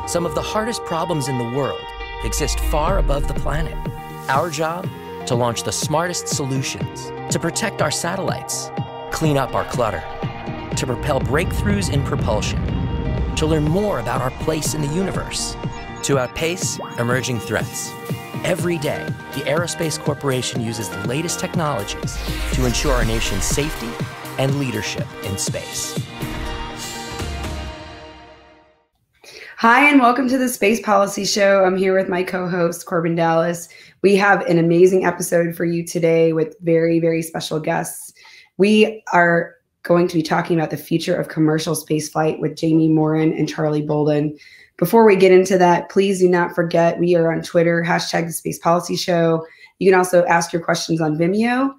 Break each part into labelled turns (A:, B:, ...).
A: Some of the hardest problems in the world exist far above the planet. Our job? To launch the smartest solutions, to protect our satellites, clean up our clutter, to propel breakthroughs in propulsion, to learn more about our place in the universe, to outpace emerging threats. Every day, the Aerospace Corporation uses the latest technologies to ensure our nation's safety and leadership in space.
B: Hi, and welcome to the Space Policy Show. I'm here with my co-host, Corbin Dallas. We have an amazing episode for you today with very, very special guests. We are going to be talking about the future of commercial spaceflight with Jamie Morin and Charlie Bolden. Before we get into that, please do not forget we are on Twitter, # the Space Policy Show. You can also ask your questions on Vimeo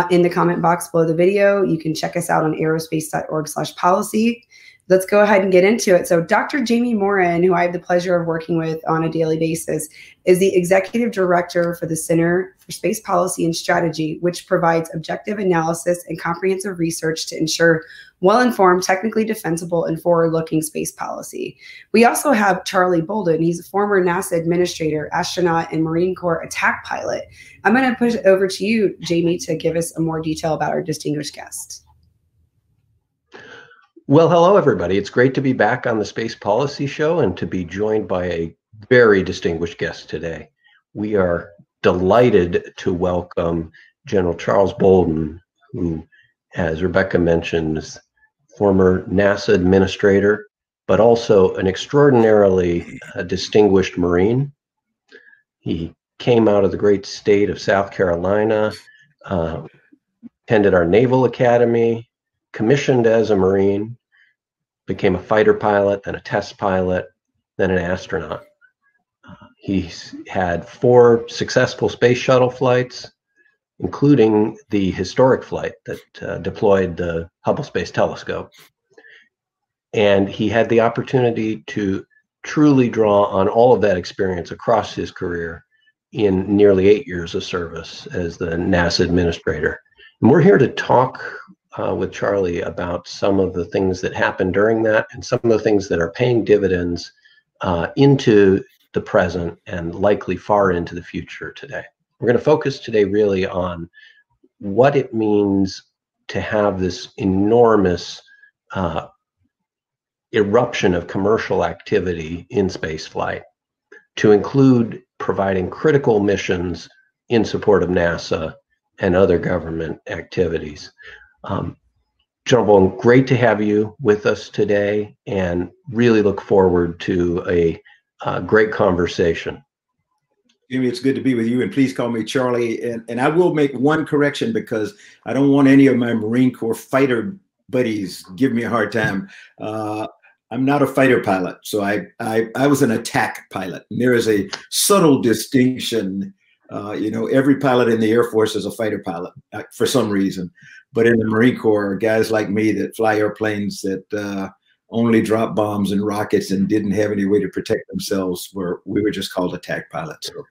B: in the comment box below the video. You can check us out on aerospace.org/policy. Let's go ahead and get into it. So Dr. Jamie Morin, who I have the pleasure of working with on a daily basis, is the Executive Director for the Center for Space Policy and Strategy, which provides objective analysis and comprehensive research to ensure well-informed, technically defensible, and forward-looking space policy. We also have Charlie Bolden. He's a former NASA Administrator, astronaut, and Marine Corps attack pilot. I'm going to push it over to you, Jamie, to give us more detail about our distinguished guest.
C: Well, hello, everybody. It's great to be back on the Space Policy Show and to be joined by a very distinguished guest today. We are delighted to welcome General Charles Bolden, who, as Rebecca mentioned, is former NASA administrator, but also an extraordinarily distinguished Marine. He came out of the great state of South Carolina, attended our Naval Academy, commissioned as a Marine, became a fighter pilot, then a test pilot, then an astronaut. He's had 4 successful space shuttle flights, including the historic flight that deployed the Hubble Space Telescope. And he had the opportunity to truly draw on all of that experience across his career in nearly 8 years of service as the NASA administrator. And we're here to talk with Charlie about some of the things that happened during that and some of the things that are paying dividends into the present and likely far into the future today. We're going to focus today really on what it means to have this enormous eruption of commercial activity in spaceflight, to include providing critical missions in support of NASA and other government activities. General Bolden, great to have you with us today and really look forward to a great conversation.
D: Jimmy, it's good to be with you, and please call me Charlie. And I will make one correction because I don't want any of my Marine Corps fighter buddies give me a hard time. I'm not a fighter pilot, so I was an attack pilot. And there is a subtle distinction. You know, every pilot in the Air Force is a fighter pilot for some reason. But in the Marine Corps, guys like me that fly airplanes that only drop bombs and rockets and didn't have any way to protect themselves, we were just called attack pilots. So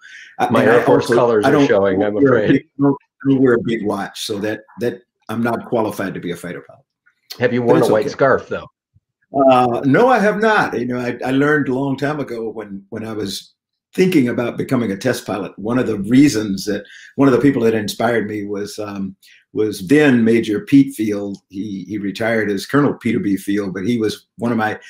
C: my Air Force colors are showing, I'm afraid.
D: I don't wear a big watch, so that I'm not qualified to be a fighter pilot.
C: Have you worn a white scarf, though?
D: No, I have not. You know, I learned a long time ago when I was thinking about becoming a test pilot. One of the people that inspired me was then Major Pete Field. He retired as Colonel Peter B. Field, but he was one of my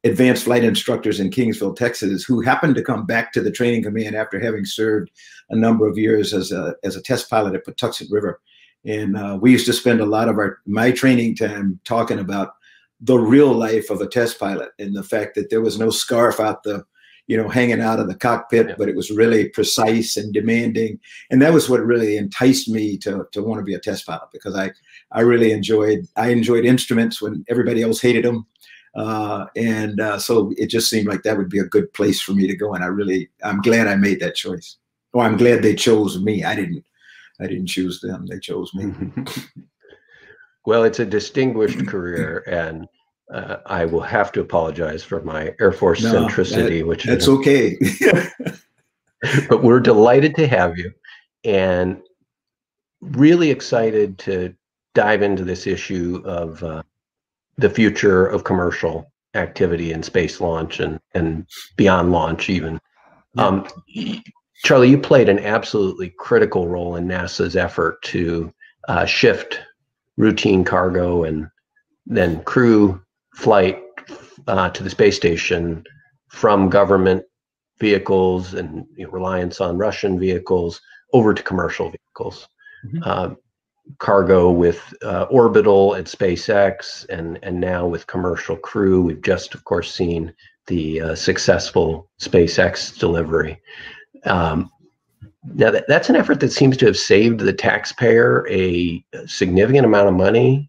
D: advanced flight instructors in Kingsville, Texas, who happened to come back to the training command after having served a number of years as a test pilot at Patuxent River. And we used to spend a lot of my training time talking about the real life of a test pilot and the fact that there was no scarf out hanging out of the cockpit, but it was really precise and demanding. And that was what really enticed me to want to be a test pilot, because I really enjoyed instruments when everybody else hated them. So it just seemed like that would be a good place for me to go. And I'm glad I made that choice. Or I'm glad they chose me. I didn't choose them. They chose me.
C: Well, it's a distinguished career, and I will have to apologize for my Air Force centricity,
D: that's okay.
C: But we're delighted to have you, and really excited to dive into this issue of the future of commercial activity in space launch and beyond launch even.
D: Yeah.
C: Charlie, you played an absolutely critical role in NASA's effort to shift routine cargo and then crew flight to the space station from government vehicles and reliance on Russian vehicles over to commercial vehicles.
D: Mm-hmm.
C: Cargo with Orbital at SpaceX and now with commercial crew. We've just, of course, seen the successful SpaceX delivery. Now, that's an effort that seems to have saved the taxpayer a significant amount of money.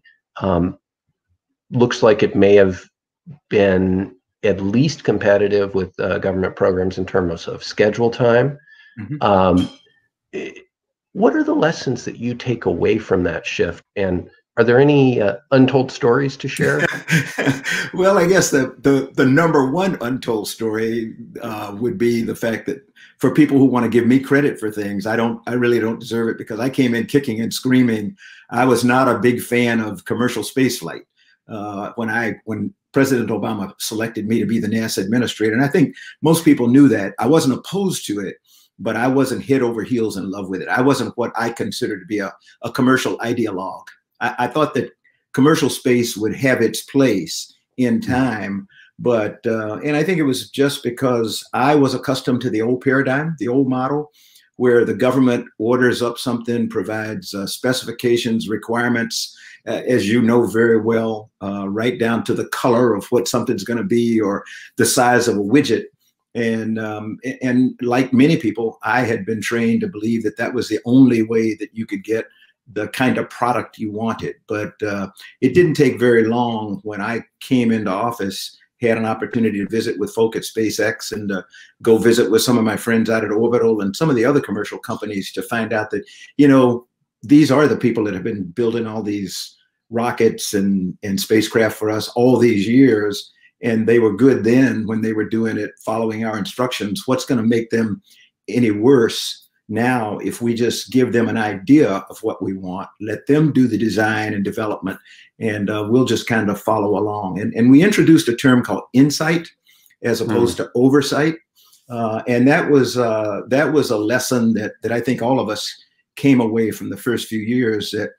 C: Looks like it may have been at least competitive with government programs in terms of schedule time. Mm-hmm. What are the lessons that you take away from that shift? And are there any untold stories to share?
D: Well, I guess the number one untold story would be the fact that for people who want to give me credit for things, I really don't deserve it, because I came in kicking and screaming. I was not a big fan of commercial spaceflight when President Obama selected me to be the NASA administrator. And I think most people knew that. I wasn't opposed to it, but I wasn't head over heels in love with it. I wasn't what I considered to be a commercial ideologue. I thought that commercial space would have its place in time, but and I think it was just because I was accustomed to the old paradigm, the old model, where the government orders up something, provides specifications, requirements, as you know very well, right down to the color of what something's going to be or the size of a widget. And like many people, I had been trained to believe that that was the only way that you could get the kind of product you wanted. But it didn't take very long when I came into office, had an opportunity to visit with folk at SpaceX and go visit with some of my friends out at Orbital and some of the other commercial companies to find out that, you know, these are the people that have been building all these rockets and spacecraft for us all these years. And they were good then when they were doing it, following our instructions. What's going to make them any worse now if we just give them an idea of what we want, let them do the design and development, and we'll just kind of follow along. And we introduced a term called insight as opposed to oversight. And that was a lesson that I think all of us came away from the first few years, that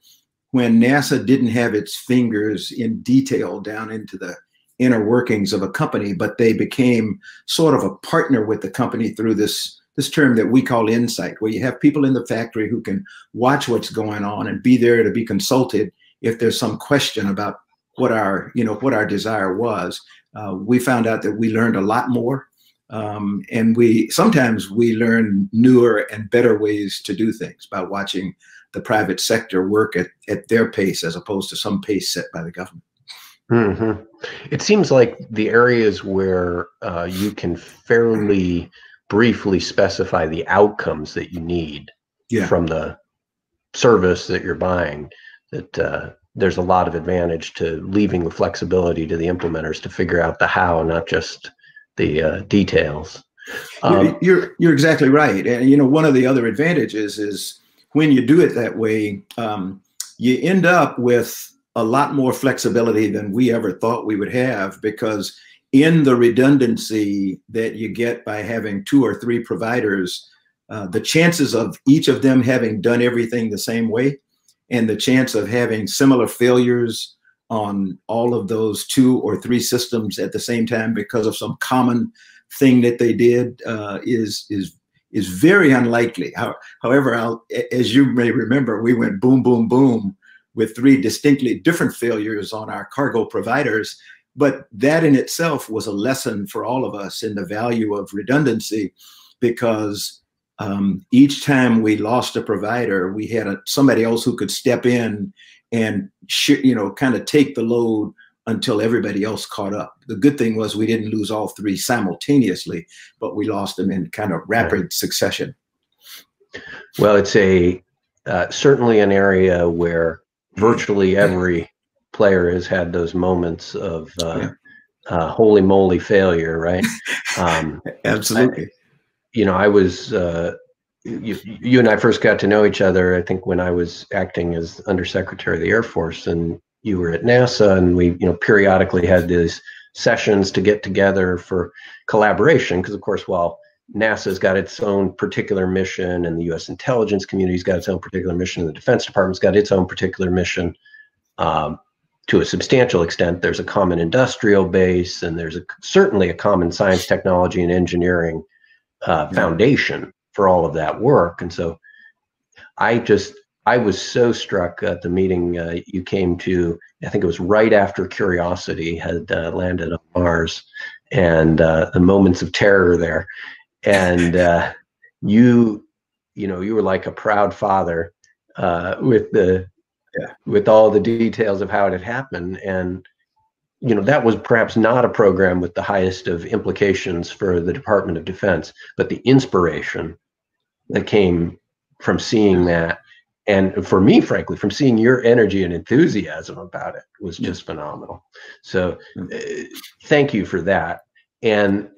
D: when NASA didn't have its fingers in detail down into the inner workings of a company, but they became sort of a partner with the company through this term that we call insight, where you have people in the factory who can watch what's going on and be there to be consulted if there's some question about what our desire was. We found out that we learned a lot more, and sometimes we learn newer and better ways to do things by watching the private sector work at their pace as opposed to some pace set by the government.
C: Mm-hmm. It seems like the areas where you can fairly briefly specify the outcomes that you need from the service that you're buying, that there's a lot of advantage to leaving the flexibility to the implementers to figure out the how, not just the details.
D: You're exactly right. And, you know, one of the other advantages is when you do it that way, you end up with a lot more flexibility than we ever thought we would have, because in the redundancy that you get by having 2 or 3 providers, the chances of each of them having done everything the same way and the chance of having similar failures on all of those 2 or 3 systems at the same time because of some common thing that they did is very unlikely. However, as you may remember, we went boom, boom, boom with 3 distinctly different failures on our cargo providers. But that in itself was a lesson for all of us in the value of redundancy, because each time we lost a provider, we had somebody else who could step in and kind of take the load until everybody else caught up. The good thing was we didn't lose all 3 simultaneously, but we lost them in kind of rapid succession.
C: Well, it's certainly an area where virtually every player has had those moments of holy moly failure, right?
D: Absolutely.
C: I was you and I first got to know each other, I think, when I was acting as Undersecretary of the Air Force, and you were at NASA, and we periodically had these sessions to get together for collaboration, because of course, while NASA's got its own particular mission, and the U.S. intelligence community's got its own particular mission, and the Defense Department's got its own particular mission. To a substantial extent, there's a common industrial base, and there's certainly a common science, technology, and engineering foundation for all of that work. And so I was so struck at the meeting you came to. I think it was right after Curiosity had landed on Mars, and the moments of terror there. And you were like a proud father with all the details of how it had happened. And that was perhaps not a program with the highest of implications for the Department of Defense, but the inspiration that came from seeing that, and for me, frankly, from seeing your energy and enthusiasm about it, was just phenomenal. So thank you for that. And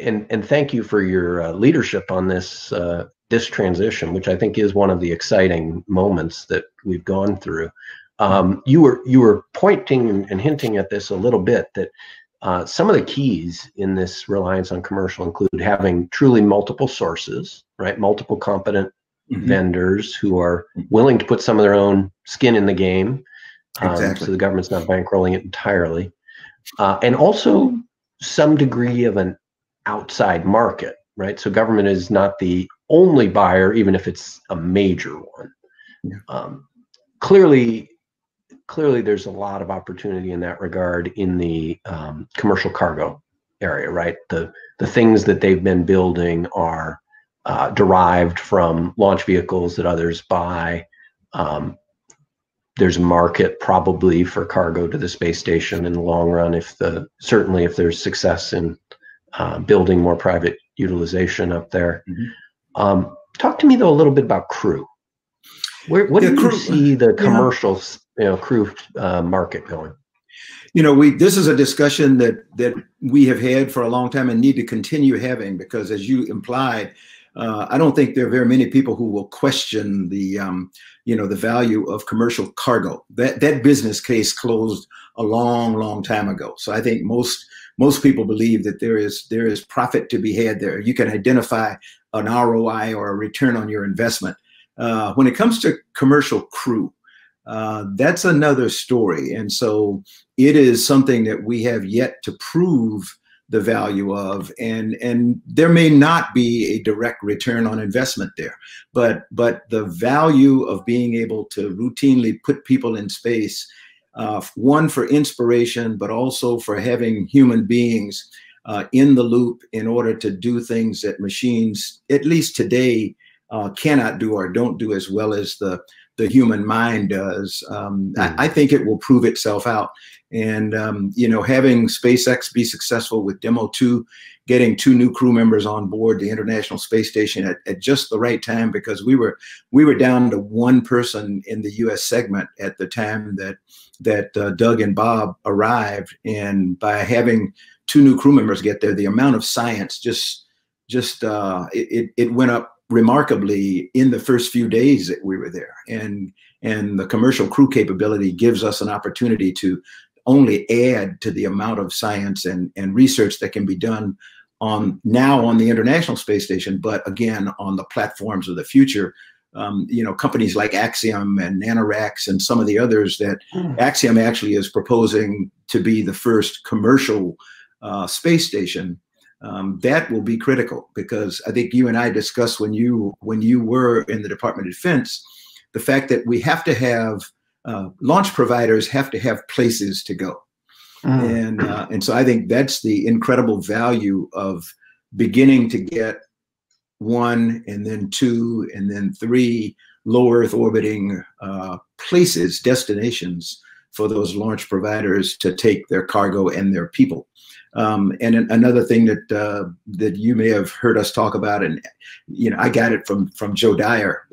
C: thank you for your leadership on this transition, which I think is one of the exciting moments that we've gone through. You were pointing and hinting at this a little bit, that some of the keys in this reliance on commercial include having truly multiple sources, right? Multiple competent vendors who are willing to put some of their own skin in the game, so the government's not bankrolling it entirely, and also some degree of an outside market, right? So government is not the only buyer, even if it's a major one. Clearly, there's a lot of opportunity in that regard in the commercial cargo area, right? The things that they've been building are derived from launch vehicles that others buy. There's a market probably for cargo to the space station in the long run, certainly if there's success in building more private utilization up there. Talk to me though a little bit about crew. What do you see the commercial crew market going?
D: This is a discussion that we have had for a long time and need to continue having, because as you implied, I don't think there are very many people who will question the value of commercial cargo. That business case closed a long time ago. So I think most people believe that there is profit to be had there. You can identify an ROI or a return on your investment. When it comes to commercial crew, that's another story. And so it is something that we have yet to prove the value of, and there may not be a direct return on investment there, but the value of being able to routinely put people in space, one, for inspiration, but also for having human beings in the loop in order to do things that machines, at least today, cannot do or don't do as well as the human mind does. I think it will prove itself out. And, having SpaceX be successful with Demo 2, getting 2 new crew members on board the International Space Station at just the right time, because we were down to 1 person in the U.S. segment at the time that Doug and Bob arrived. And by having 2 new crew members get there, the amount of science it went up remarkably in the first few days that we were there. And the commercial crew capability gives us an opportunity to only add to the amount of science and research that can be done on the International Space Station, but again, on the platforms of the future. Companies like Axiom and NanoRacks and some of the others that Axiom actually is proposing to be the first commercial space station. That will be critical, because I think you and I discussed when you were in the Department of Defense, the fact that we have to have launch providers have to have places to go. And so I think that's the incredible value of beginning to get 1 and then 2 and then 3 low Earth orbiting places, destinations for those launch providers to take their cargo and their people. And another thing that you may have heard us talk about, and I got it from Joe Dyer,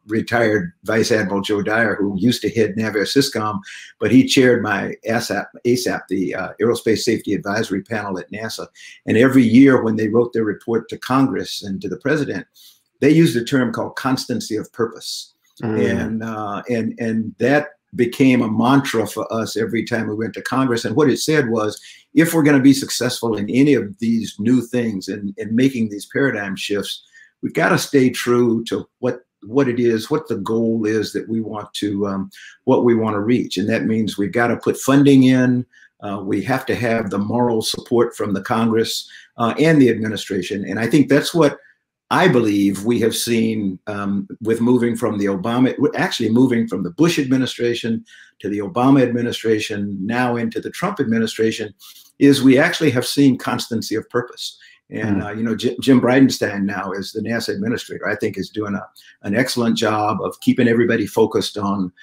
D: retired Vice Admiral Joe Dyer, who used to head NAVAIR-SYSCOM, but he chaired my ASAP, the Aerospace Safety Advisory Panel at NASA. And every year when they wrote their report to Congress and to the President, they used a term called constancy of purpose, and became a mantra for us every time we went to Congress. And what it said was, if we're going to be successful in any of these new things and making these paradigm shifts, we've got to stay true to what it is, what the goal is that we want to, what we want to reach. And that means we've got to put funding in. We have to have the moral support from the Congress and the administration. And I think that's what I believe we have seen with moving from the moving from the Bush administration to the Obama administration, now into the Trump administration, is we actually have seen constancy of purpose. And you know, Jim Bridenstine now is the NASA administrator. I think is doing an excellent job of keeping everybody focused on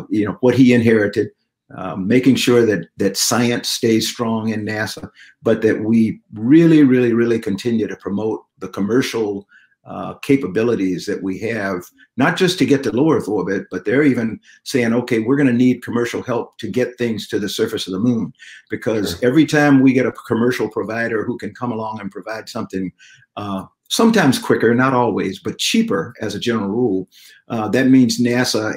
D: you know, what he inherited, making sure that science stays strong in NASA, but that we really continue to promote the commercial capabilities that we have, not just to get to low Earth orbit, but they're even saying, okay, we're going to need commercial help to get things to the surface of the moon, because every time we get a commercial provider who can come along and provide something, sometimes quicker, not always, but cheaper as a general rule, that means NASA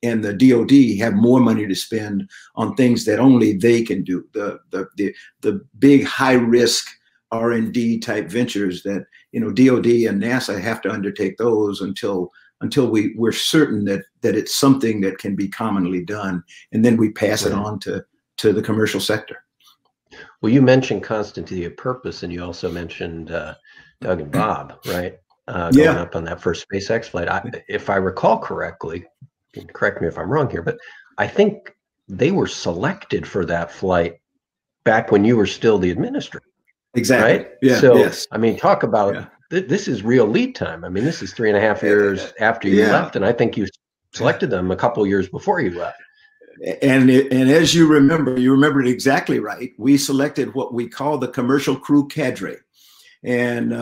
D: and the DoD have more money to spend on things that only they can do. The big high risk R&D type ventures that, you know, DoD and NASA have to undertake those until we're certain that it's something that can be commonly done, and then we pass it on to the commercial sector.
C: Well, you mentioned constancy of purpose, and you also mentioned Doug and Bob, right? Going up on that first SpaceX flight. If I recall correctly, correct me if I'm wrong here, but I think they were selected for that flight back when you were still the administrator.
D: Exactly.
C: Right?
D: Yeah.
C: So,
D: yes.
C: I mean, talk about this is real lead time. I mean, this is 3.5 years after you left, and I think you selected them a couple of years before you left.
D: And as you remembered exactly right. We selected what we call the commercial crew cadre, and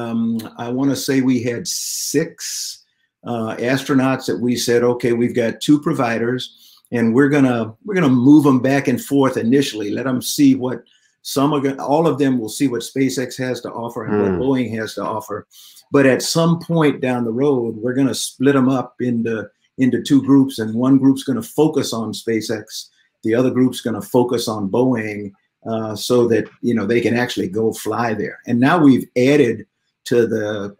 D: I want to say we had 6 astronauts that we said, okay, we've got 2 providers, and we're gonna move them back and forth initially. Let them see what. All of them will see what SpaceX has to offer and what Boeing has to offer. But at some point down the road, we're going to split them up into 2 groups, and one group's going to focus on SpaceX. The other group's going to focus on Boeing, so that, you know, they can actually go fly there. And now we've added to the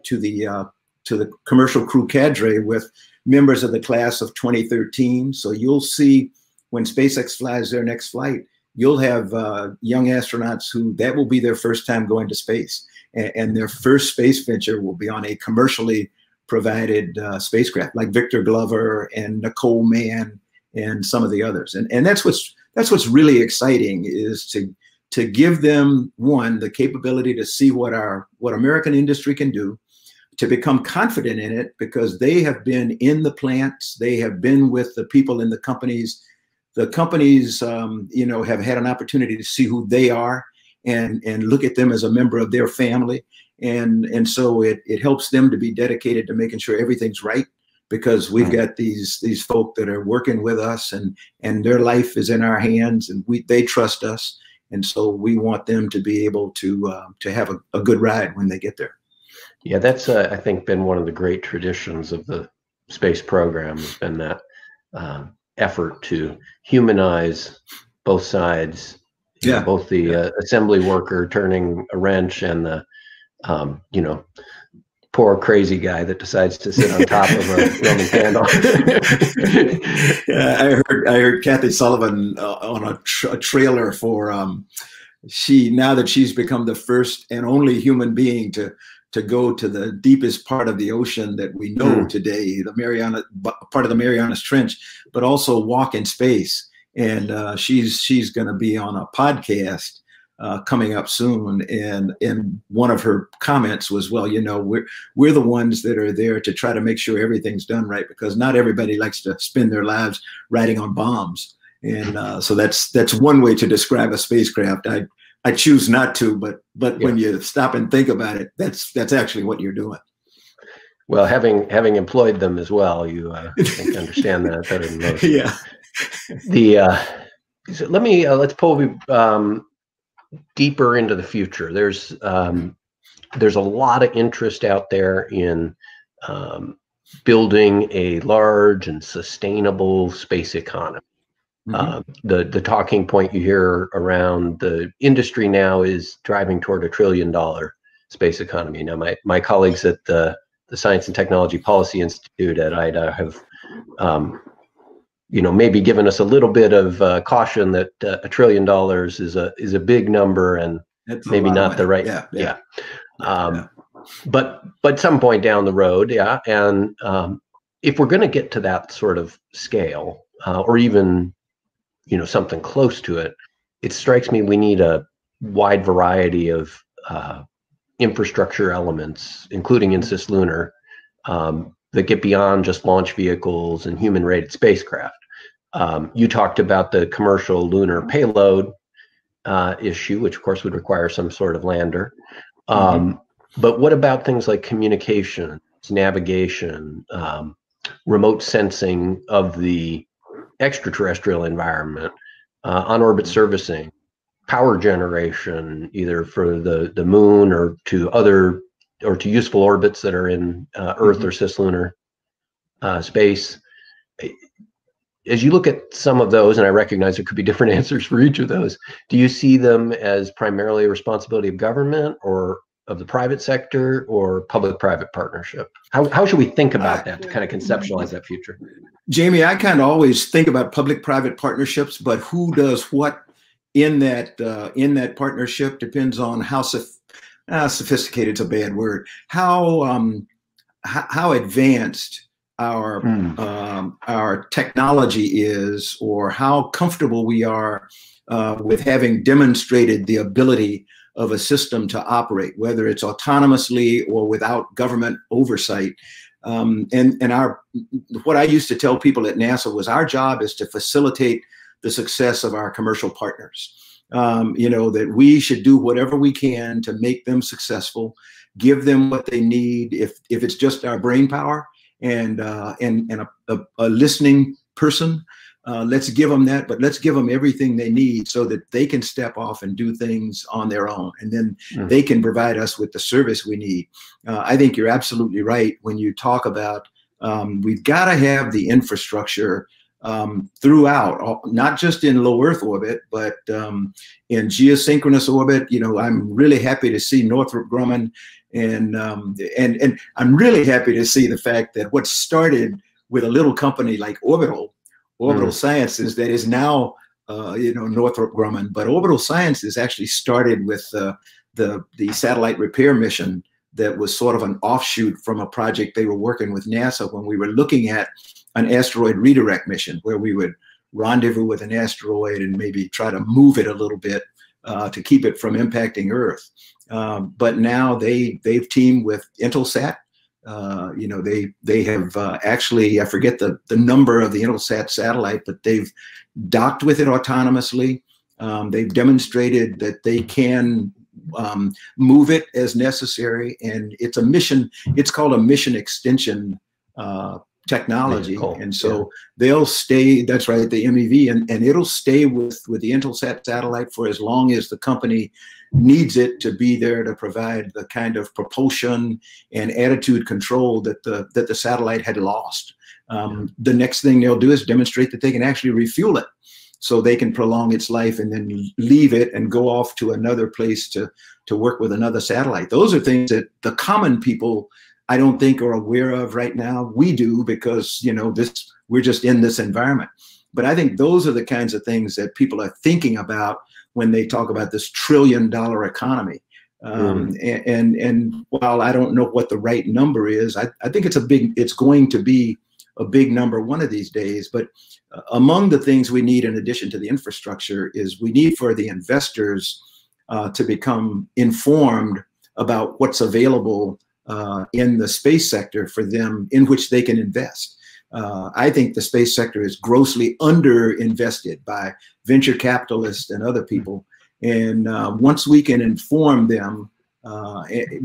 D: commercial crew cadre with members of the class of 2013. So you'll see when SpaceX flies their next flight, you'll have young astronauts who that will be their first time going to space, and their first space venture will be on a commercially provided spacecraft, like Victor Glover and Nicole Mann and some of the others. And that's what's really exciting, is to give them, one, the capability to see what American industry can do, to become confident in it, because they have been in the plants, they have been with the people in the companies. The companies, you know, have had an opportunity to see who they are and look at them as a member of their family. And so it helps them to be dedicated to making sure everything's right, because we've got these folk that are working with us, and their life is in our hands, and they trust us. And so we want them to be able to have a good ride when they get there.
C: Yeah, that's, I think, been one of the great traditions of the space program, has been that effort to humanize both sides, both the assembly worker turning a wrench and the you know, poor crazy guy that decides to sit on top of a Roman candle.
D: Yeah, I heard Kathy Sullivan on a trailer for now that she's become the first and only human being to go to the deepest part of the ocean that we know today, the part of the Marianas Trench, but also walk in space. And she's going to be on a podcast coming up soon. And one of her comments was, well, you know, we're the ones that are there to try to make sure everything's done right, because not everybody likes to spend their lives riding on bombs. And so that's one way to describe a spacecraft. I choose not to, but when you stop and think about it, that's actually what you're doing.
C: Well, having employed them as well, you I think understand that better than most.
D: Yeah.
C: So let's pull deeper into the future. There's a lot of interest out there in building a large and sustainable space economy. The talking point you hear around the industry now is driving toward $1 trillion space economy. Now, my colleagues at the Science and Technology Policy Institute at IDA have, maybe given us a little bit of caution that $1 trillion is a big number and that's maybe not the right. Yeah. But some point down the road, and if we're going to get to that sort of scale, or even something close to it, it strikes me we need a wide variety of infrastructure elements, including in cislunar, that get beyond just launch vehicles and human-rated spacecraft. You talked about the commercial lunar payload issue, which of course would require some sort of lander. But what about things like communications, navigation, remote sensing of the extraterrestrial environment, on-orbit servicing, power generation, either for the moon or to useful orbits that are in Earth or cislunar space? As you look at some of those, and I recognize there could be different answers for each of those, do you see them as primarily a responsibility of government or of the private sector or public-private partnership? How should we think about that to kind of conceptualize that future?
D: Jamie, I kind of always think about public-private partnerships, but who does what in that partnership depends on how sophisticated, it's a bad word, how advanced our technology is, or how comfortable we are with having demonstrated the ability of a system to operate, whether it's autonomously or without government oversight. What I used to tell people at NASA was our job is to facilitate the success of our commercial partners. That we should do whatever we can to make them successful, give them what they need. If it's just our brain power and a listening person, let's give them that, but let's give them everything they need so that they can step off and do things on their own, and then they can provide us with the service we need. I think you're absolutely right when you talk about we've got to have the infrastructure throughout, not just in low Earth orbit, but in geosynchronous orbit. I'm really happy to see Northrop Grumman, and I'm really happy to see the fact that what started with a little company like Orbital Sciences, that is now Northrop Grumman, but Orbital Sciences actually started with the satellite repair mission that was sort of an offshoot from a project they were working with NASA when we were looking at an asteroid redirect mission, where we would rendezvous with an asteroid and maybe try to move it a little bit to keep it from impacting Earth. But now they've teamed with Intelsat. They have actually, I forget the number of the Intelsat satellite, but they've docked with it autonomously. They've demonstrated that they can move it as necessary, and it's a mission. It's called a mission extension technology, and so they'll stay. That's right, the MEV, and it'll stay with the Intelsat satellite for as long as the company needs it to be there to provide the kind of propulsion and attitude control that the satellite had lost. The next thing they'll do is demonstrate that they can actually refuel it, so they can prolong its life and then leave it and go off to another place to work with another satellite. Those are things that the common people, I don't think, are aware of right now. We do, because we're just in this environment. But I think those are the kinds of things that people are thinking about when they talk about this $1 trillion economy. And while I don't know what the right number is, I think it's going to be a big number one of these days. But among the things we need, in addition to the infrastructure, is we need for the investors to become informed about what's available in the space sector for them, in which they can invest. I think the space sector is grossly underinvested by venture capitalists and other people. And once we can inform them,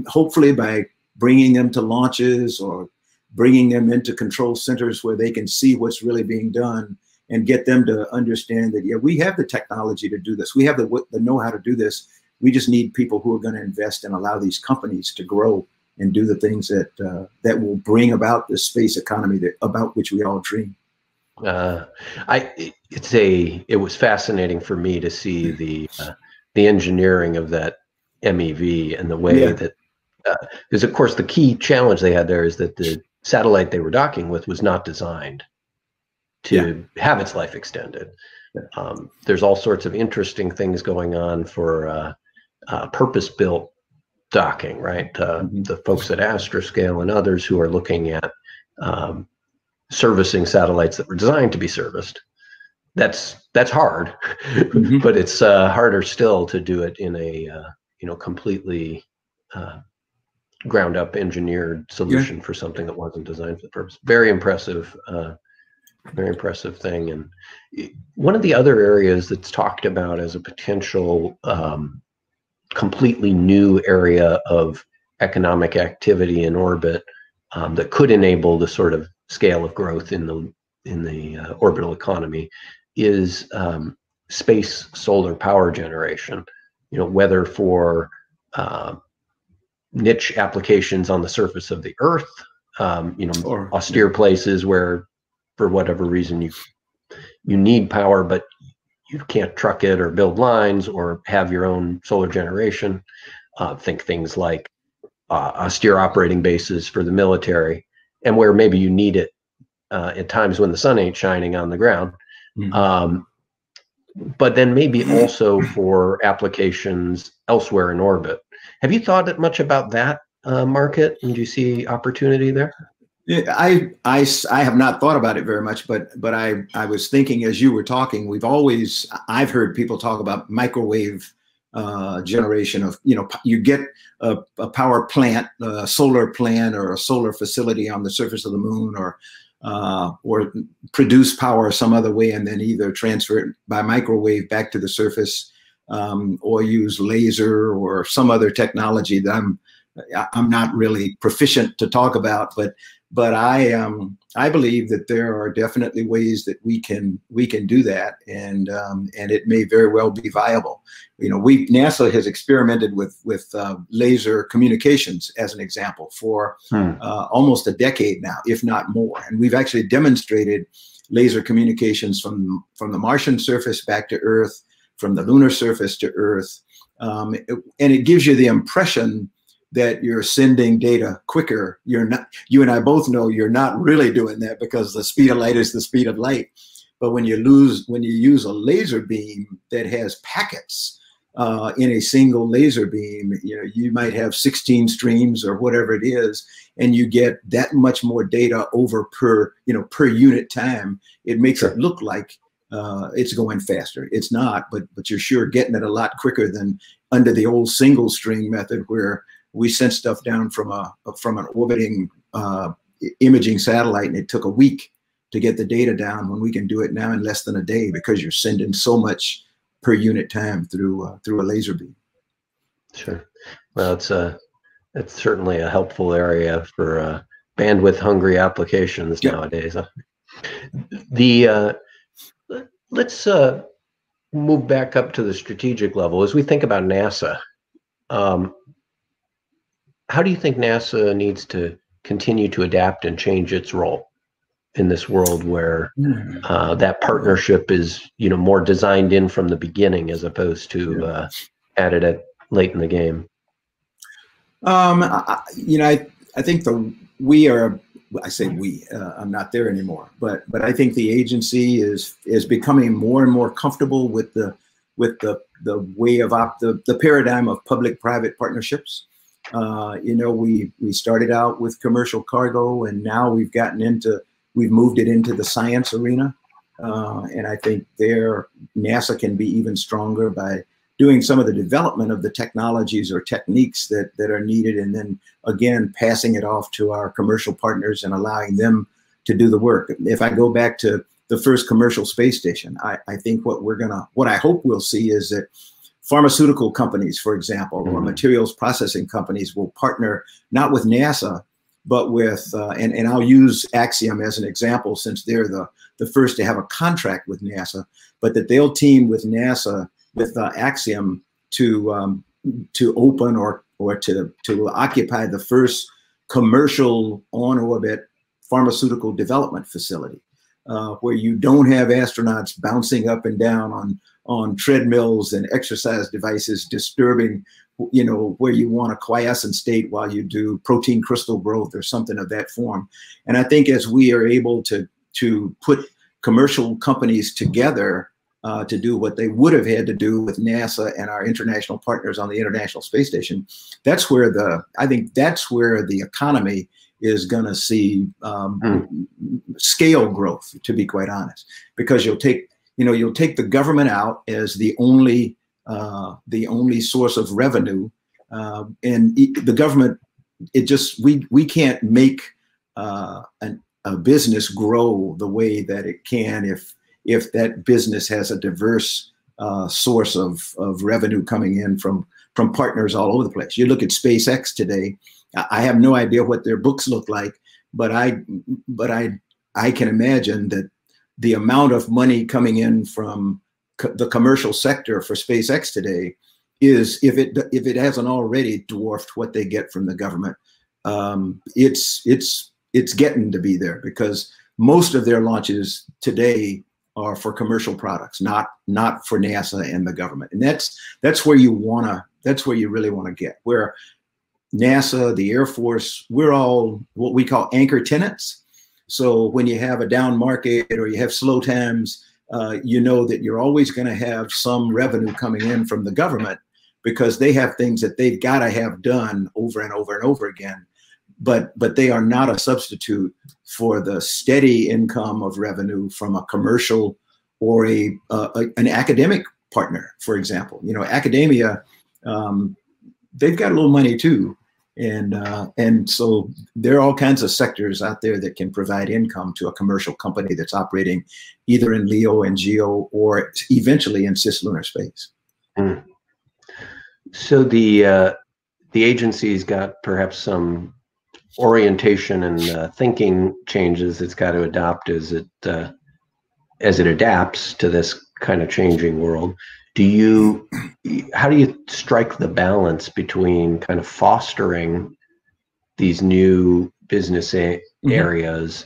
D: hopefully by bringing them to launches or bringing them into control centers where they can see what's really being done, and get them to understand that, yeah, we have the technology to do this. We have the know-how to do this. We just need people who are going to invest and allow these companies to grow and do the things that will bring about the space economy about which we all dream.
C: It was fascinating for me to see the engineering of that MEV and the way that, because of course the key challenge they had there is that the satellite they were docking with was not designed to have its life extended. There's all sorts of interesting things going on for purpose-built docking, right? The folks at Astroscale and others who are looking at servicing satellites that were designed to be serviced. That's hard, but it's harder still to do it in a completely ground up engineered solution for something that wasn't designed for the purpose. Very impressive thing. And one of the other areas that's talked about as a potential completely new area of economic activity in orbit that could enable the sort of scale of growth in the orbital economy is space solar power generation. Whether for niche applications on the surface of the Earth, or austere places where, for whatever reason, you need power, but you can't truck it or build lines or have your own solar generation. Think things like austere operating bases for the military, and where maybe you need it at times when the sun ain't shining on the ground. But then maybe also for applications elsewhere in orbit. Have you thought much about that market? And do you see opportunity there?
D: Yeah, I have not thought about it very much, but I was thinking as you were talking, I've heard people talk about microwave generation of, you get a power plant, a solar plant or a solar facility on the surface of the moon, or produce power some other way, and then either transfer it by microwave back to the surface, or use laser or some other technology that I'm not really proficient to talk about, but I believe that there are definitely ways that we can do that, and it may very well be viable. NASA has experimented with laser communications, as an example, for almost a decade now, if not more, and we've actually demonstrated laser communications from the Martian surface back to Earth, from the lunar surface to Earth, and it gives you the impression that you're sending data quicker. You and I both know you're not really doing that, because the speed of light is the speed of light. But when you use a laser beam that has packets in a single laser beam, you might have 16 streams or whatever it is, and you get that much more data over per unit time. It makes it look like it's going faster. It's not, but you're sure getting it a lot quicker than under the old single stream method, where we sent stuff down from an orbiting imaging satellite, and it took a week to get the data down, when we can do it now in less than a day, because you're sending so much per unit time through a laser beam.
C: Sure. Well, it's certainly a helpful area for bandwidth hungry applications nowadays. Let's move back up to the strategic level as we think about NASA. How do you think NASA needs to continue to adapt and change its role in this world where that partnership is, more designed in from the beginning, as opposed to added at late in the game?
D: I think I say we, I'm not there anymore, but I think the agency is becoming more and more comfortable with the way of the paradigm of public-private partnerships. We started out with commercial cargo, and now we've moved it into the science arena. And I think NASA can be even stronger by doing some of the development of the technologies or techniques that are needed, and then again passing it off to our commercial partners and allowing them to do the work. If I go back to the first commercial space station, I think what I hope we'll see is that pharmaceutical companies, for example, or materials processing companies will partner not with NASA, but with, and I'll use Axiom as an example, since they're the first to have a contract with NASA, but that they'll team with NASA, with Axiom, to open or to occupy the first commercial on-orbit pharmaceutical development facility. where you don't have astronauts bouncing up and down on treadmills and exercise devices, disturbing, where you want a quiescent state while you do protein crystal growth or something of that form. And I think as we are able to put commercial companies together to do what they would have had to do with NASA and our international partners on the International Space Station, that's where I think that's where the economy is going to see scale growth, to be quite honest, because you'll take the government out as the only source of revenue, and the government, we can't make a business grow the way that it can if that business has a diverse source of revenue coming in from partners all over the place. You look at SpaceX today. I have no idea what their books look like, but I can imagine that the amount of money coming in from the commercial sector for SpaceX today is, if it hasn't already dwarfed what they get from the government, it's getting to be there, because most of their launches today are for commercial products, not for NASA and the government. And that's where you really want to get, where NASA, the Air Force, we're all what we call anchor tenants. So when you have a down market or you have slow times, you know that you're always going to have some revenue coming in from the government, because they have things that they've got to have done over and over and over again. But they are not a substitute for the steady income of revenue from a commercial or an academic partner, for example. Academia, they've got a little money too. And so there are all kinds of sectors out there that can provide income to a commercial company that's operating either in LEO and GEO or eventually in cislunar space.
C: Mm. So the agency's got perhaps some orientation and thinking changes it's got to adopt as it adapts to this kind of changing world. How do you strike the balance between kind of fostering these new business areas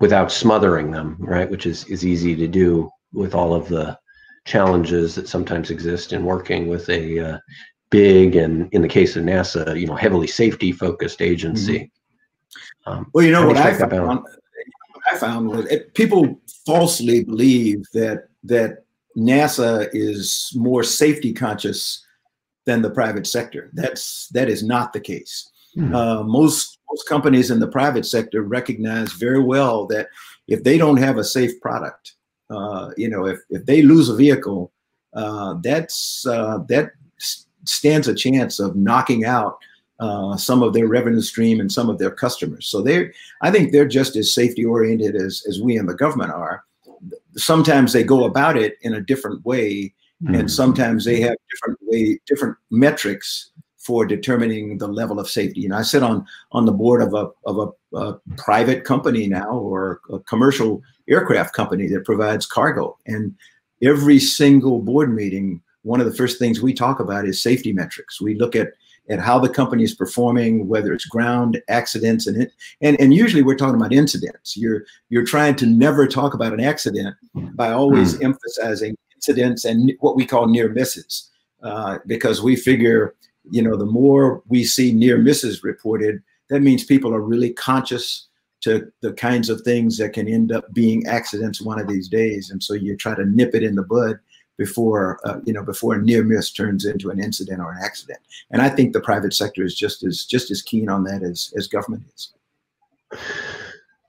C: without smothering them, right? Which is easy to do with all of the challenges that sometimes exist in working with a big, and in the case of NASA, heavily safety-focused agency.
D: Well, what I found was people falsely believe that NASA is more safety conscious than the private sector. That is not the case. Most companies in the private sector recognize very well that if they don't have a safe product, if they lose a vehicle, that stands a chance of knocking out some of their revenue stream and some of their customers. So I think they're just as safety oriented as we in the government are. Sometimes they go about it in a different way, and sometimes they have different metrics for determining the level of safety. I sit on the board of a private company now, or a commercial aircraft company that provides cargo. And every single board meeting, one of the first things we talk about is safety metrics. We look at how the company is performing, whether it's ground accidents, and usually we're talking about incidents. You're trying to never talk about an accident by always emphasizing incidents and what we call near misses, because we figure, the more we see near misses reported, that means people are really conscious to the kinds of things that can end up being accidents one of these days. And so you try to nip it in the bud before a near miss turns into an incident or an accident. And I think the private sector is just as keen on that as government is.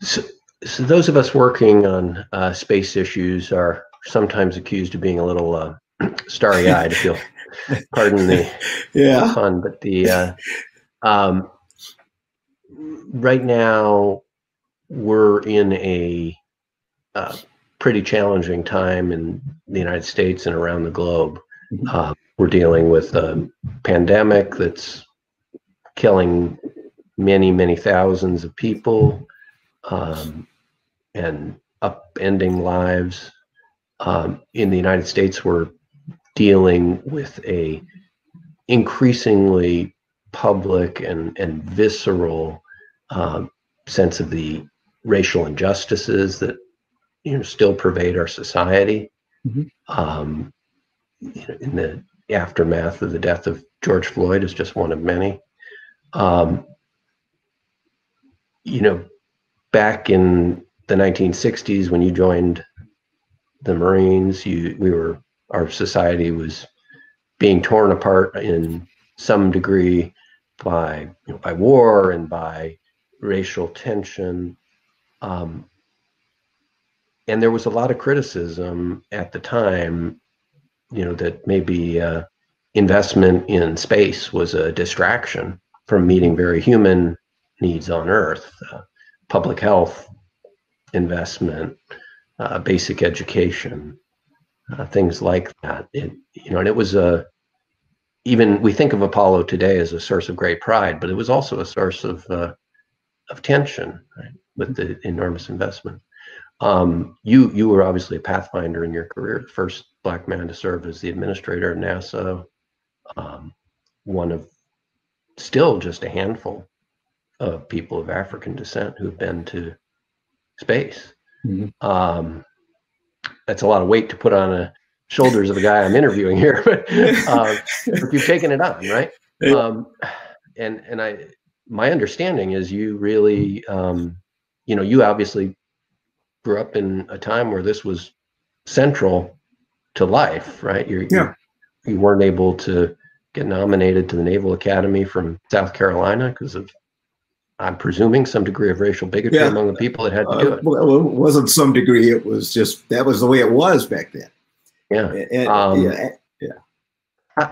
C: So those of us working on space issues are sometimes accused of being a little starry-eyed, if you'll pardon the fun. But right now we're in a pretty challenging time in the United States and around the globe. We're dealing with a pandemic that's killing many, many thousands of people and upending lives. In the United States, we're dealing with a increasingly public and visceral sense of the racial injustices that still pervade our society.
D: Mm-hmm.
C: In the aftermath of the death of George Floyd is just one of many. Back in the 1960s, when you joined the Marines, our society was being torn apart in some degree by war and by racial tension. And there was a lot of criticism at the time, that maybe investment in space was a distraction from meeting very human needs on Earth, public health investment, basic education, things like that. And it was even we think of Apollo today as a source of great pride, but it was also a source of tension, right, with the enormous investment. You were obviously a pathfinder in your career, the first Black man to serve as the administrator of NASA, one of still just a handful of people of African descent who've been to space.
D: Mm-hmm.
C: That's a lot of weight to put on the shoulders of the guy I'm interviewing here, but you've taken it on, right? And my understanding is you really, you obviously grew up in a time where this was central to life, right? You weren't able to get nominated to the Naval Academy from South Carolina because of, I'm presuming, some degree of racial bigotry among the people that had to do it.
D: Well, it wasn't some degree. It was just, that was the way it was back then.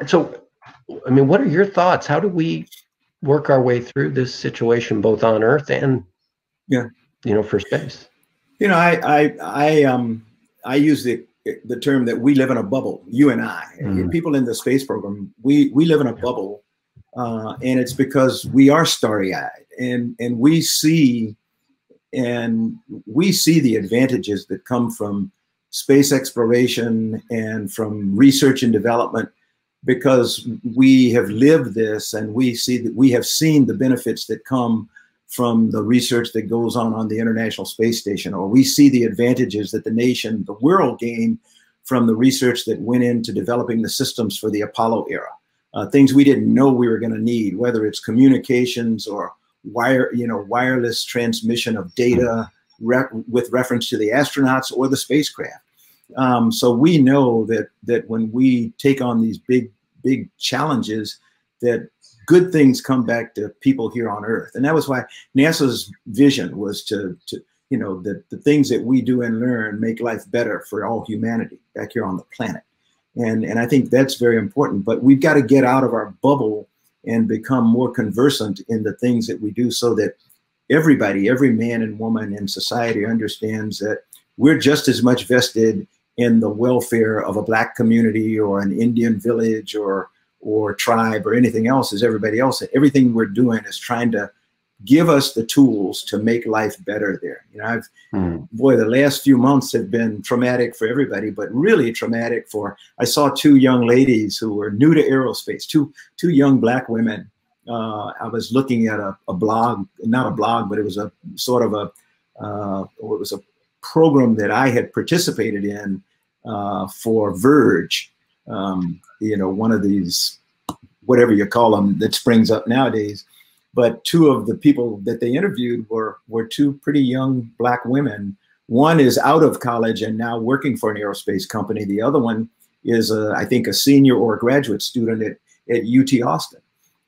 C: So, I mean, what are your thoughts? How do we work our way through this situation, both on Earth and, for space?
D: I use the term that we live in a bubble, you and I. People in the space program, we live in a bubble, and it's because we are starry-eyed, and we see the advantages that come from space exploration and from research and development, because we have lived this, and we have seen the benefits that come from the research that goes on the International Space Station, or we see the advantages that the world gained from the research that went into developing the systems for the Apollo era. Things we didn't know we were going to need, whether it's communications or wireless transmission of data with reference to the astronauts or the spacecraft. So we know that when we take on these big challenges, that good things come back to people here on Earth. And that was why NASA's vision was to the things that we do and learn make life better for all humanity back here on the planet. And I think that's very important. But we've got to get out of our bubble and become more conversant in the things that we do, so that everybody, every man and woman in society understands that we're just as much vested in the welfare of a Black community or an Indian village or tribe or anything else as everybody else. Everything we're doing is trying to give us the tools to make life better there. Boy, the last few months have been traumatic for everybody, but really traumatic I saw two young ladies who were new to aerospace, two young Black women. I was looking at a blog, not a blog, but it was a sort of it was a program that I had participated in for Verge. One of these, whatever you call them, that springs up nowadays. But two of the people that they interviewed were two pretty young Black women. One is out of college and now working for an aerospace company. The other one is, I think, a senior or a graduate student at UT Austin.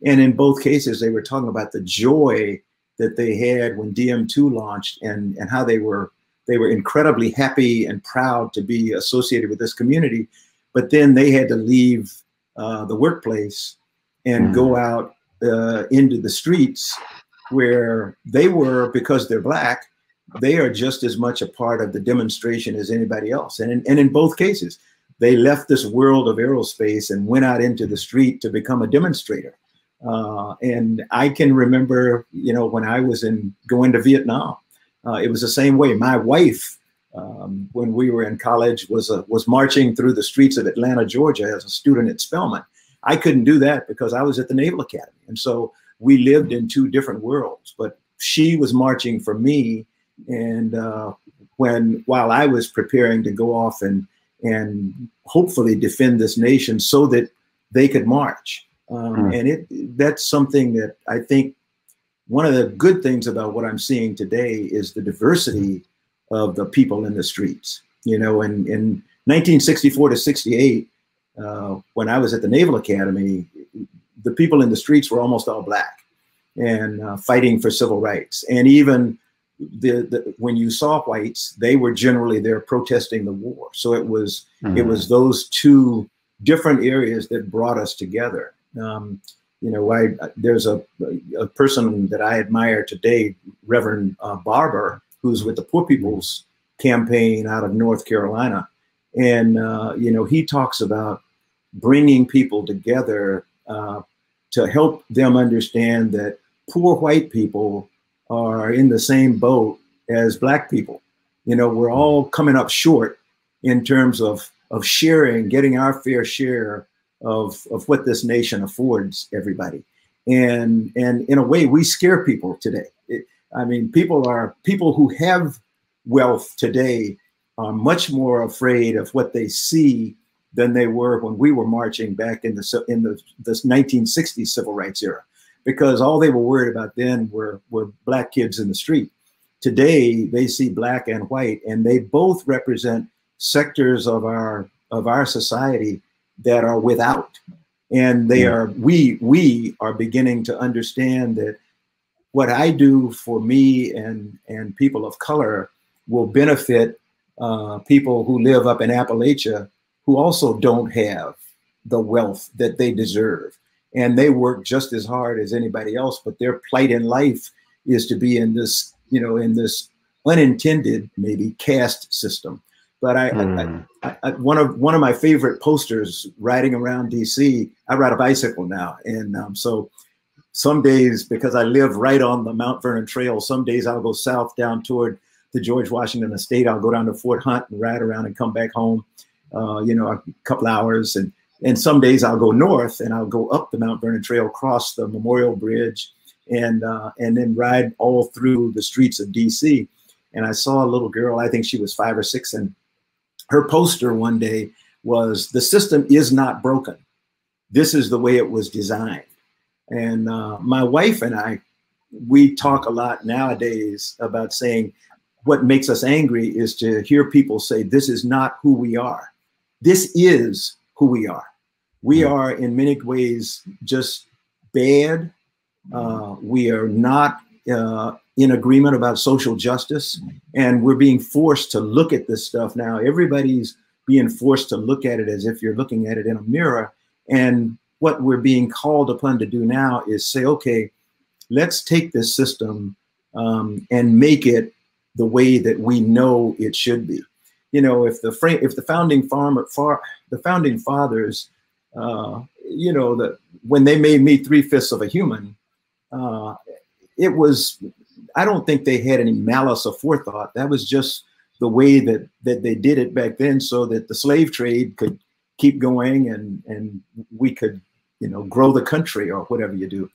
D: And in both cases, they were talking about the joy that they had when DM2 launched, and how they were incredibly happy and proud to be associated with this community. But then they had to leave the workplace and go out into the streets, where they were, because they're Black, they are just as much a part of the demonstration as anybody else. And in both cases, they left this world of aerospace and went out into the street to become a demonstrator. And I can remember, when I was going to Vietnam, it was the same way. My wife, when we were in college, was marching through the streets of Atlanta, Georgia, as a student at Spelman. I couldn't do that because I was at the Naval Academy. And so we lived in two different worlds. But she was marching for me And while I was preparing to go off and hopefully defend this nation so that they could march. And that's something that I think one of the good things about what I'm seeing today is the diversity of the people in the streets. You know, in 1964 to 68, when I was at the Naval Academy, the people in the streets were almost all black and fighting for civil rights. And even when you saw whites, they were generally there protesting the war. So it was those two different areas that brought us together. You know, there's a person that I admire today, Reverend Barber, who's with the Poor People's Campaign out of North Carolina. And, you know, he talks about bringing people together to help them understand that poor white people are in the same boat as black people. You know, we're all coming up short in terms of sharing, getting our fair share of what this nation affords everybody. And in a way, we scare people today. I mean, people who have wealth today are much more afraid of what they see than they were when we were marching back in the 1960s civil rights era, because all they were worried about then were black kids in the street. Today, they see black and white, and they both represent sectors of our society that are without. And we are beginning to understand that what I do for me and people of color will benefit people who live up in Appalachia who also don't have the wealth that they deserve. And they work just as hard as anybody else, but their plight in life is to be in this, you know, in this unintended, maybe caste system. But one of my favorite posters riding around DC, I ride a bicycle now. And so some days, because I live right on the Mount Vernon Trail, some days I'll go south down toward the George Washington Estate. I'll go down to Fort Hunt and ride around and come back home, you know, a couple hours. And some days I'll go north and I'll go up the Mount Vernon Trail, cross the Memorial Bridge, and then ride all through the streets of DC. And I saw a little girl, I think she was 5 or 6, and her poster one day was, "The system is not broken. This is the way it was designed." And my wife and I, we talk a lot nowadays about saying what makes us angry is to hear people say, "This is not who we are." This is who we are. We are in many ways just bad. We are not in agreement about social justice, and we're being forced to look at this stuff now. Everybody's being forced to look at it as if you're looking at it in a mirror. And what we're being called upon to do now is say, okay, let's take this system and make it the way that we know it should be. You know, if the founding fathers, you know, that when they made me 3/5 of a human, it was, I don't think they had any malice or forethought. That was just the way that they did it back then, so that the slave trade could keep going and we could, you know, grow the country or whatever you do.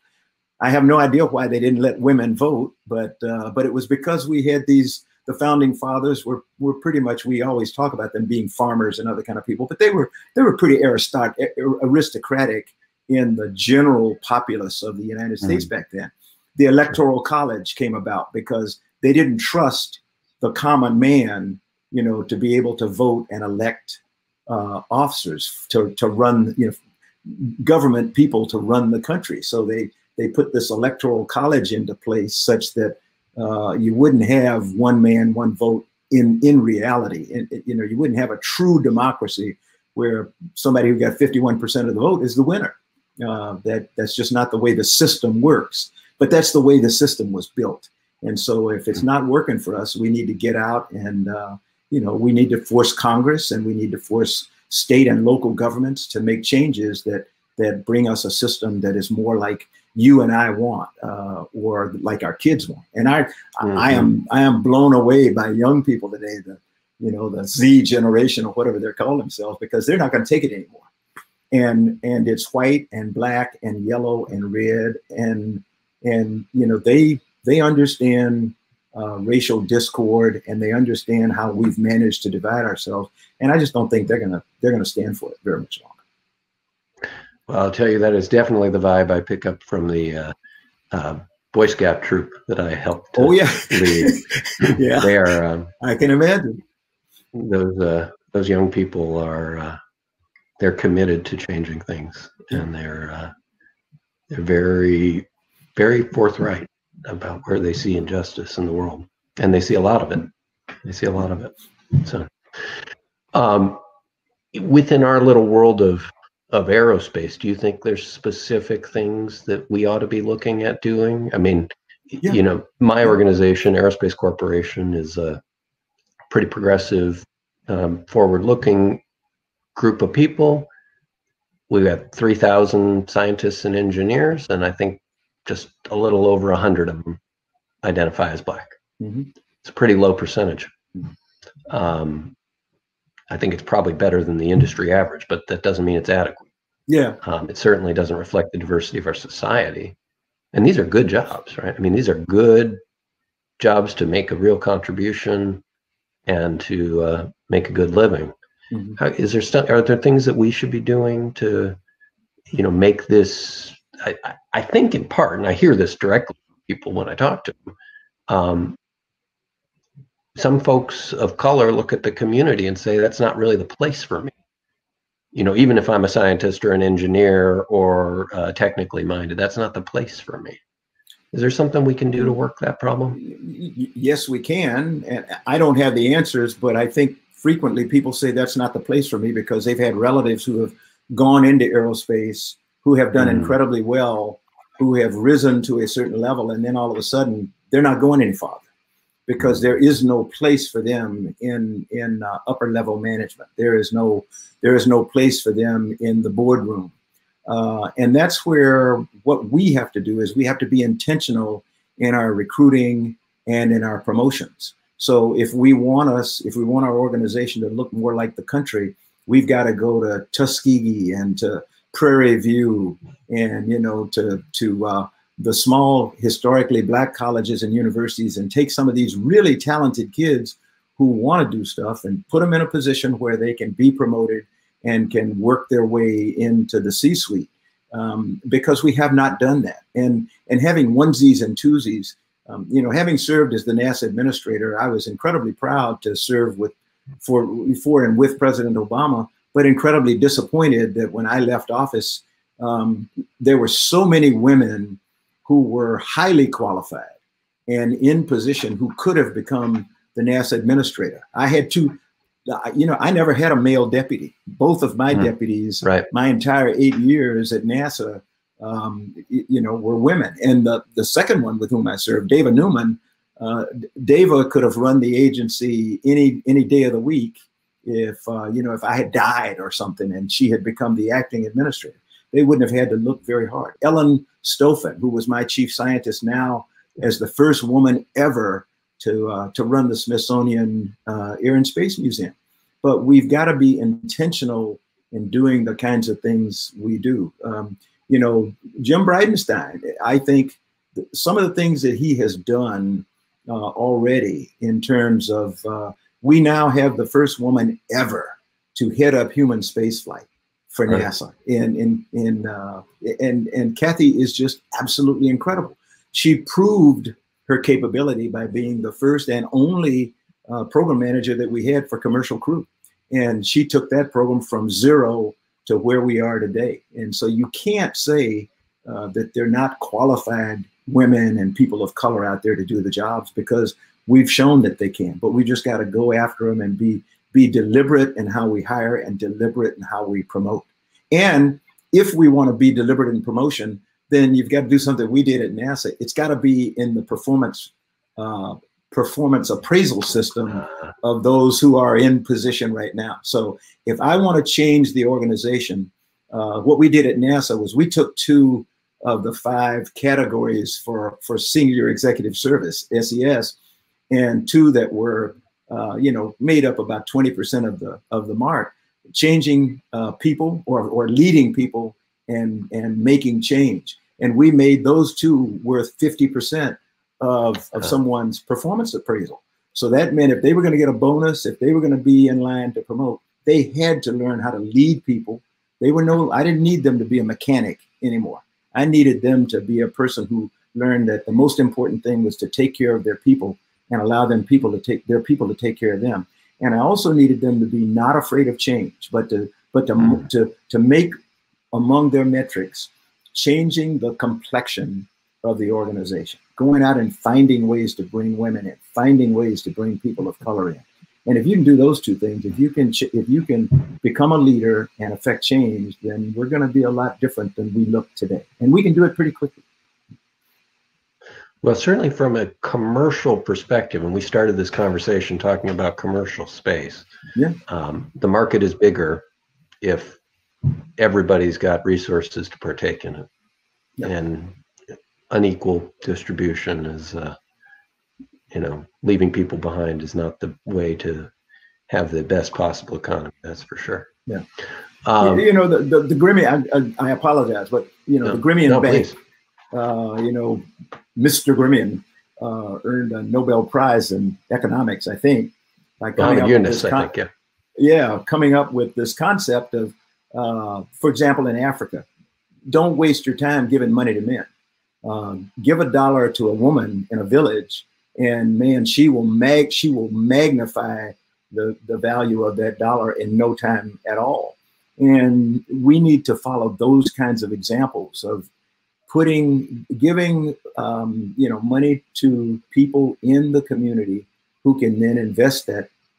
D: I have no idea why they didn't let women vote, but it was because we had the founding fathers were pretty much, we always talk about them being farmers and other kind of people, but they were pretty aristocratic in the general populace of the United States back then. The Electoral College came about because they didn't trust the common man, you know, to be able to vote and elect officers to run, you know, government people to run the country. So they put this Electoral College into place such that you wouldn't have one man, one vote in reality. And, you know, you wouldn't have a true democracy where somebody who got 51% of the vote is the winner. That's just not the way the system works. But that's the way the system was built. And so if it's not working for us, we need to get out and, you know, we need to force Congress and we need to force state and local governments to make changes that bring us a system that is more like you and I want, or like our kids want. And I am blown away by young people today, the Z generation or whatever they're calling themselves, because they're not going to take it anymore. And it's white and black and yellow and red and you know, they understand racial discord, and they understand how we've managed to divide ourselves. And I just don't think they're gonna stand for it very much longer.
C: Well, I'll tell you, that is definitely the vibe I pick up from the Boy Scout troop that I helped
D: oh yeah
C: lead.
D: yeah,
C: they are
D: I can imagine
C: those young people are they're committed to changing things, and they're very, very forthright about where they see injustice in the world, and they see a lot of it. So within our little world of aerospace, do you think there's specific things that we ought to be looking at doing? I mean,
D: yeah.
C: you know, my organization, Aerospace Corporation, is a pretty progressive, forward-looking group of people. We've got 3,000 scientists and engineers, and I think just a little over 100 of them identify as Black.
D: Mm-hmm.
C: It's a pretty low percentage. I think it's probably better than the industry average, but that doesn't mean it's adequate.
D: Yeah.
C: It certainly doesn't reflect the diversity of our society. And these are good jobs, right? I mean, these are good jobs to make a real contribution and to make a good living. Mm-hmm. Are there things that we should be doing to, you know, make this? I think in part, and I hear this directly from people when I talk to them. Some folks of color look at the community and say, that's not really the place for me. You know, even if I'm a scientist or an engineer or technically minded, that's not the place for me. Is there something we can do to work that problem?
D: Yes, we can. And I don't have the answers, but I think frequently people say that's not the place for me because they've had relatives who have gone into aerospace, who have done incredibly well, who have risen to a certain level, and then all of a sudden they're not going any farther, because there is no place for them in upper level management. There is no place for them in the boardroom. And that's where what we have to do is we have to be intentional in our recruiting and in our promotions. So if we want our organization to look more like the country, we've got to go to Tuskegee and to Prairie View and, you know, to the small historically Black colleges and universities, and take some of these really talented kids who want to do stuff and put them in a position where they can be promoted and can work their way into the C-suite, because we have not done that. And having onesies and twosies, you know, having served as the NASA administrator, I was incredibly proud to serve for and with President Obama, but incredibly disappointed that when I left office, there were so many women who were highly qualified and in position who could have become the NASA administrator. I had two, you know, I never had a male deputy. Both of my deputies, my entire 8 years at NASA, you know, were women. And the second one with whom I served, Dava Newman, Dava could have run the agency any day of the week if, you know, if I had died or something and she had become the acting administrator. They wouldn't have had to look very hard. Ellen Stoffen, who was my chief scientist now, as the first woman ever to run the Smithsonian Air and Space Museum. But we've got to be intentional in doing the kinds of things we do. You know, Jim Bridenstine, I think some of the things that he has done already in terms of, we now have the first woman ever to head up human spaceflight for NASA. And Kathy is just absolutely incredible. She proved her capability by being the first and only program manager that we had for Commercial Crew. And she took that program from zero to where we are today. And so you can't say that they're not qualified women and people of color out there to do the jobs, because we've shown that they can. But we just got to go after them and be deliberate in how we hire and deliberate in how we promote. And if we want to be deliberate in promotion, then you've got to do something we did at NASA. It's got to be in the performance appraisal system of those who are in position right now. So if I want to change the organization, what we did at NASA was we took 2 of the 5 categories for senior executive service, SES, and 2 that were you know, made up about 20% of the mark, changing people or leading people and making change. And we made those 2 worth 50% of someone's performance appraisal. So that meant if they were going to get a bonus, if they were going to be in line to promote, they had to learn how to lead people. I didn't need them to be a mechanic anymore. I needed them to be a person who learned that the most important thing was to take care of their people and allow their people to take care of them. And I also needed them to be not afraid of change, but to make among their metrics changing the complexion of the organization, going out and finding ways to bring women in, finding ways to bring people of color in. And if you can do those two things, if you can become a leader and affect change, then we're going to be a lot different than we look today. And we can do it pretty quickly.
C: Well, certainly from a commercial perspective, and we started this conversation talking about commercial space.
D: Yeah.
C: The market is bigger if everybody's got resources to partake in it.
D: Yeah.
C: And unequal distribution is, leaving people behind is not the way to have the best possible economy. That's for sure.
D: Yeah. The Grimmy, I apologize, but, the Grimmian Bank, Mr. Grimmian earned a Nobel Prize in economics, I think, by coming up with this coming up with this concept of, for example, in Africa, don't waste your time giving money to men. Give $1 to a woman in a village, and man, she will magnify the value of that dollar in no time at all. And we need to follow those kinds of examples of giving money to people in the community who can then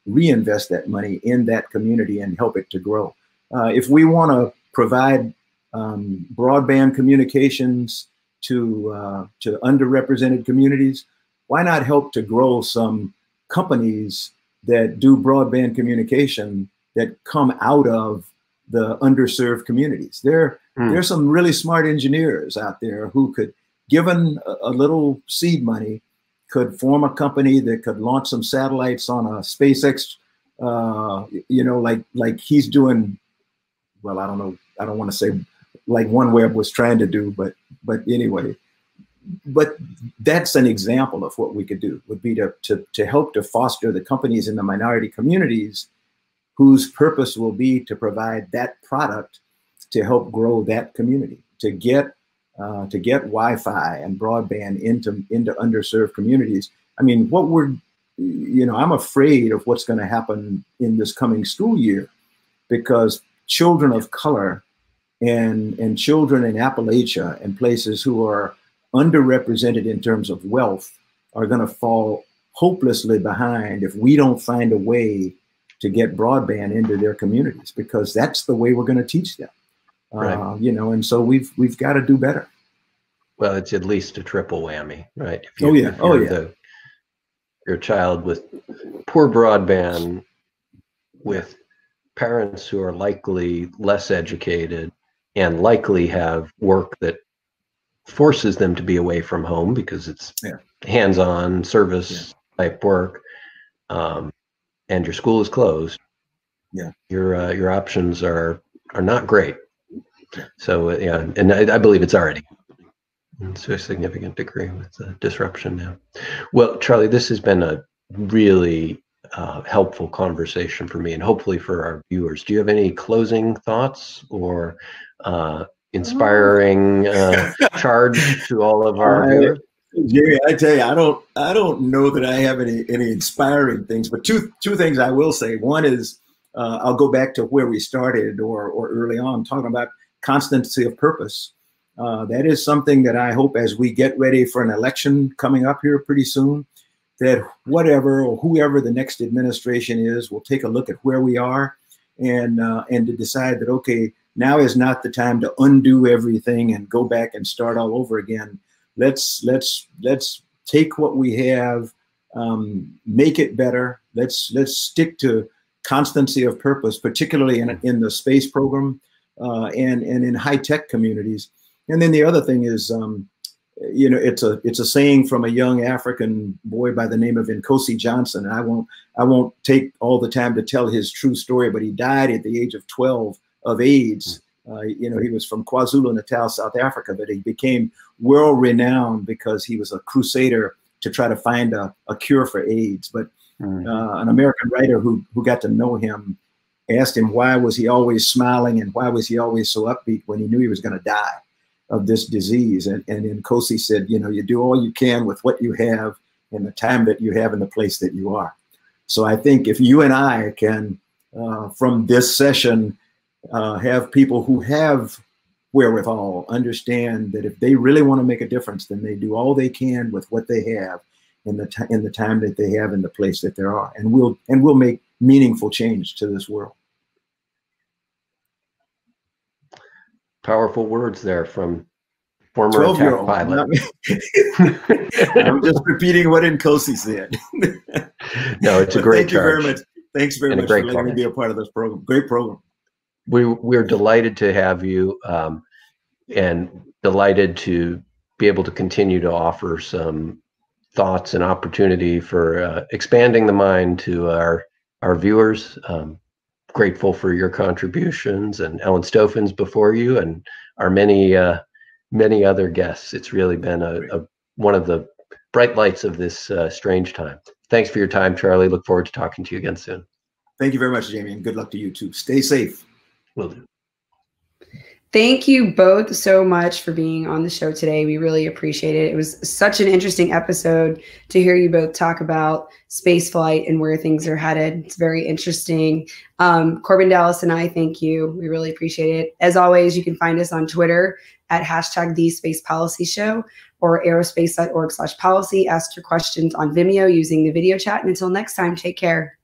D: reinvest that money in that community and help it to grow. If we want to provide broadband communications to underrepresented communities, why not help to grow some companies that do broadband communication that come out of the underserved communities? There's some really smart engineers out there who could, given a little seed money, could form a company that could launch some satellites on a SpaceX, like he's doing. Well, I don't know. I don't want to say like OneWeb was trying to do, but anyway. But that's an example of what we could do, would be to help to foster the companies in the minority communities whose purpose will be to provide that product to help grow that community, to get Wi-Fi and broadband into underserved communities. I mean, I'm afraid of what's going to happen in this coming school year, because children of color and children in Appalachia and places who are underrepresented in terms of wealth are going to fall hopelessly behind if we don't find a way to get broadband into their communities, because that's the way we're going to teach them. Right. And so we've got to do better.
C: Well, it's at least a triple whammy, right? If your child with poor broadband, with parents who are likely less educated and likely have work that forces them to be away from home because it's hands-on service type work, and your school is closed, your options are not great. So and I believe it's already to a significant degree with the disruption now. Well, Charlie, this has been a really helpful conversation for me, and hopefully for our viewers. Do you have any closing thoughts or inspiring charge to all of our viewers?
D: Jerry, I tell you, I don't know that I have any inspiring things, but two things I will say. One is I'll go back to where we started or early on, talking about constancy of purpose. That is something that I hope, as we get ready for an election coming up here pretty soon, that whatever or whoever the next administration is will take a look at where we are and to decide that, okay, now is not the time to undo everything and go back and start all over again. Let's take what we have, make it better. Let's stick to constancy of purpose, particularly in the space program and in high-tech communities. And then the other thing is, it's a saying from a young African boy by the name of Nkosi Johnson. I won't take all the time to tell his true story, but he died at the age of 12 of AIDS. He was from KwaZulu-Natal, South Africa, but he became world renowned because he was a crusader to try to find a cure for AIDS. But an American writer who got to know him asked him why was he always smiling and why was he always so upbeat when he knew he was going to die of this disease. And Nkosi said, you know, you do all you can with what you have in the time that you have in the place that you are. So I think if you and I can, from this session, have people who have wherewithal understand that if they really want to make a difference, then they do all they can with what they have in the time that they have in the place that they are, and we'll make meaningful change to this world.
C: Powerful words there from former attack pilot.
D: I'm just repeating what Nkosi said.
C: No, it's a great
D: charge. Thank you very much. Thanks very much for letting me be a part of this program. Great program.
C: We're delighted to have you, and delighted to be able to continue to offer some thoughts and opportunity for expanding the mind to our viewers. Grateful for your contributions and Ellen Stoffin's before you and our many other guests. It's really been one of the bright lights of this strange time. Thanks for your time, Charlie. Look forward to talking to you again soon.
D: Thank you very much, Jamie, and good luck to you too. Stay safe.
C: Will do.
B: Thank you both so much for being on the show today. We really appreciate it. It was such an interesting episode to hear you both talk about space flight and where things are headed. It's very interesting. Corbin Dallas and I thank you. We really appreciate it. As always, you can find us on Twitter at #TheSpacePolicyShow or aerospace.org/policy. Ask your questions on Vimeo using the video chat. And until next time, take care.